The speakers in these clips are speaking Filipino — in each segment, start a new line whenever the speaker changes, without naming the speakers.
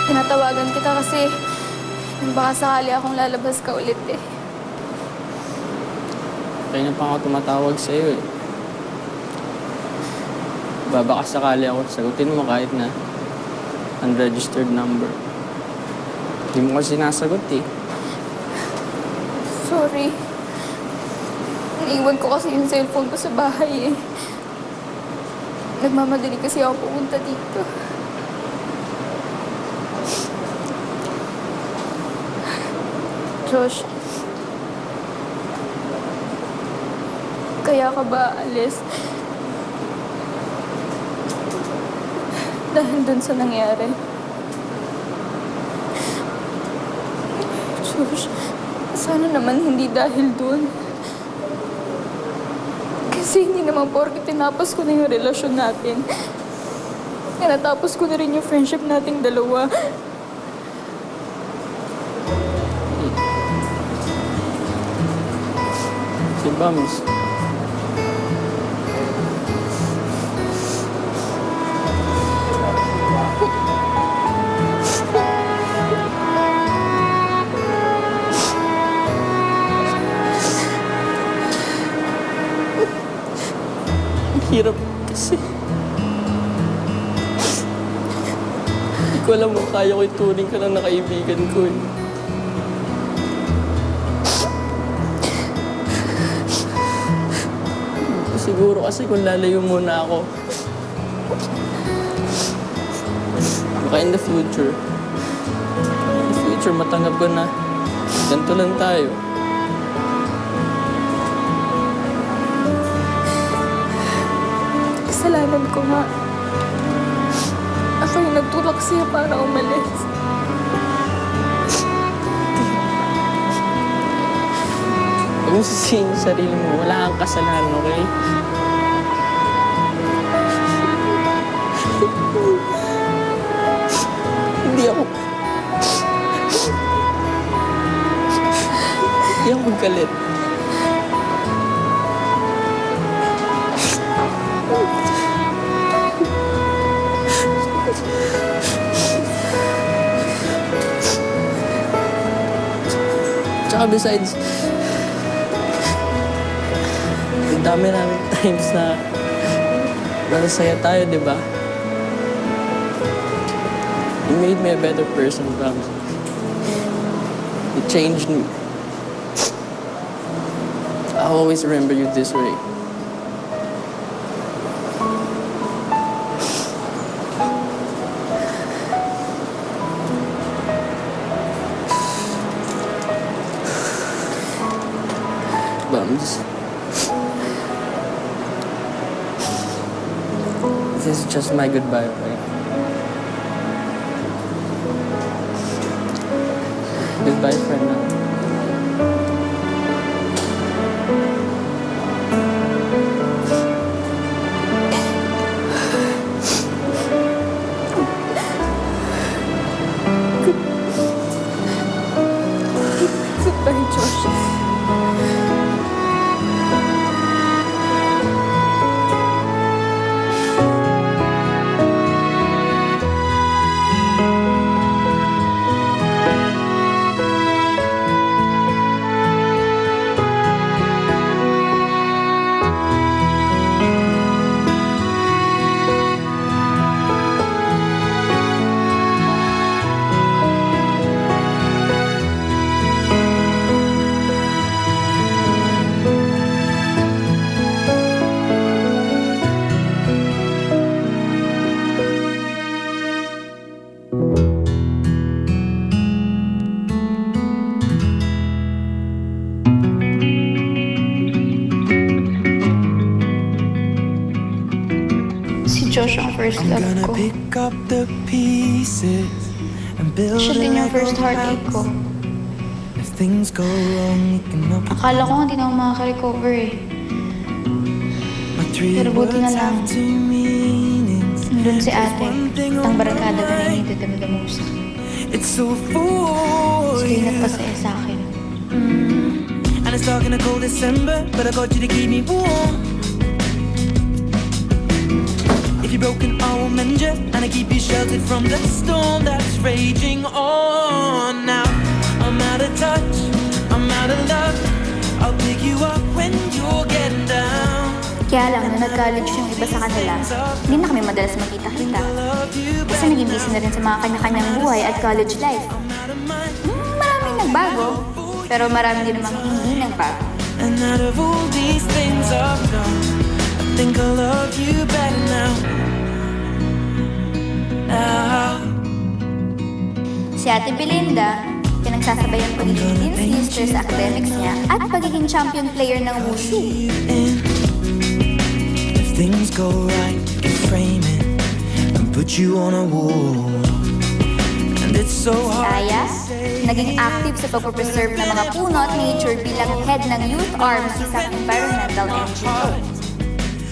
Tinatawagan kita kasi baka sakali akong lalabas ka ulit eh.
Kaya pa ako tumatawag sa'yo eh. Baka sakali ako, sagutin mo kahit na unregistered number. Hindi mo kasi sinasagot eh.
Sorry. Naiwan ko kasi yung cellphone ko sa bahay eh. Nagmamadali kasi ako pumunta dito. Josh, kaya ka ba alis? Dahil dun sa nangyari. Josh, sana naman hindi dahil dun. Kasi hindi naman porke tinapos ko na yung relasyon natin. Natapos ko na rin yung friendship nating dalawa.
Si Bams. Hirap kasi. Hindi ko alam kung kaya ko ituring ka lang na kaibigan ko eh. Siguro kasi kung lalayo muna ako, baka in the future matanggap ko na ganito lang tayo.
Kasalanan ko nga. Ako yung nagtulak siya para umalis.
Huwag mong sisihin yung sarili mo. Wala kang kasalanan, okay? Hindi ako maggalit. Tsaka besides, ang dami namin times na masaya tayo, di ba? You made me a better person, Bams. You changed me. I'll always remember you this way. Bums. This is just my goodbye, right? Goodbye, friend.
Goodbye, Josh. siyang first love
I'm
ko.
gonna pick up the pieces and build
Siya din yung
a
first heartache ko.
If things go wrong, we can up
Akala ko hindi na ako makaka-recover eh.
my three
Pero buti na
words
lang.
have two meanings.
Nandun si ate, ang barkada ko na needed na the most.
It's so full,
Gusto yung nagpasaya sa akin.
and it's dark in a cold December, but I got you to keep me warm. If you're broken, I will mend you, and I keep you sheltered from the storm that's raging on. Now I'm out of touch, I'm out of love. I'll pick you up when you're getting down.
Kaya lang, nung nag-college yung iba sa kanila, hindi na kami madalas magkita-kita.
Love you,
Kasi naging busy na rin sa mga kanya-kanyang buhay at college life. Maraming nagbago, pero marami din namang hindi nagbago.
and out of all these things I've done, I think I love you better now. Now.
Si Ate Belinda,
Pinagsasabay ang pagiging dean's lister sa academics niya at pagiging champion player ng Wushu.
If things go right, we can frame it and put you on a wall. And it's so hard
Aya,
to say.
naging active sa pagpapreserve ng mga puno at nature bilang head ng Youth Arms sa environmental NGO.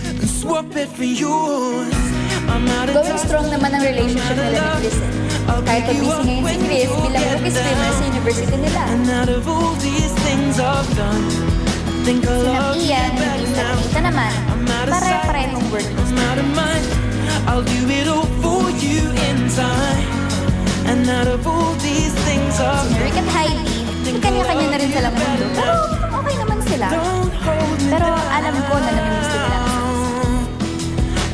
And swap it for yours. I'm out of
Going
touch.
strong naman ang relationship nila ni Chris. Kahit pa busy ngayon si Chris bilang rookie swimmer sa university nila.
And out of all these things I've done, I think I
Sinang
love you
Ian,
better
Chris at
now.
Anita naman, pare-parehong working.
I'm out of mind. I'll do it all for you in time. And out of all these things I've
Si Rick at Heidi, may kanya-kanya na rin silang mundo. Pero okay naman sila.
don't hold me
Pero alam ko na namimiss din nila.
down.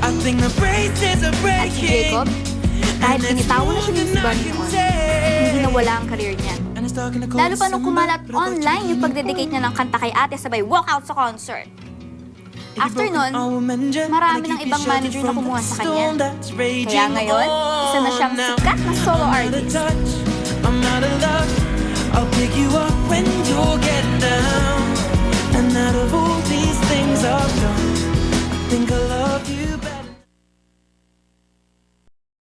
I think the braces are
At si
breaking.
Jacob, kahit binitawan na siya ni Miss Bunny noon, hindi nawala ang career niya.
And it's dark in the cold
Lalo pa nung
December,
kumalat
but I got you
online yung
to
pagdedicate niya ng kanta kay ate sabay walkout sa concert.
If you're
After
broken,
nun,
I will mend you,
marami
and I
ng
keep you
ibang
sheltered
manager na
from the
kumuha sa
storm
kanya.
that's raging
Kaya ngayon, isa na siyang
on now.
sikat na solo
I'm out of
artist.
touch, I'm out of love. I'll pick you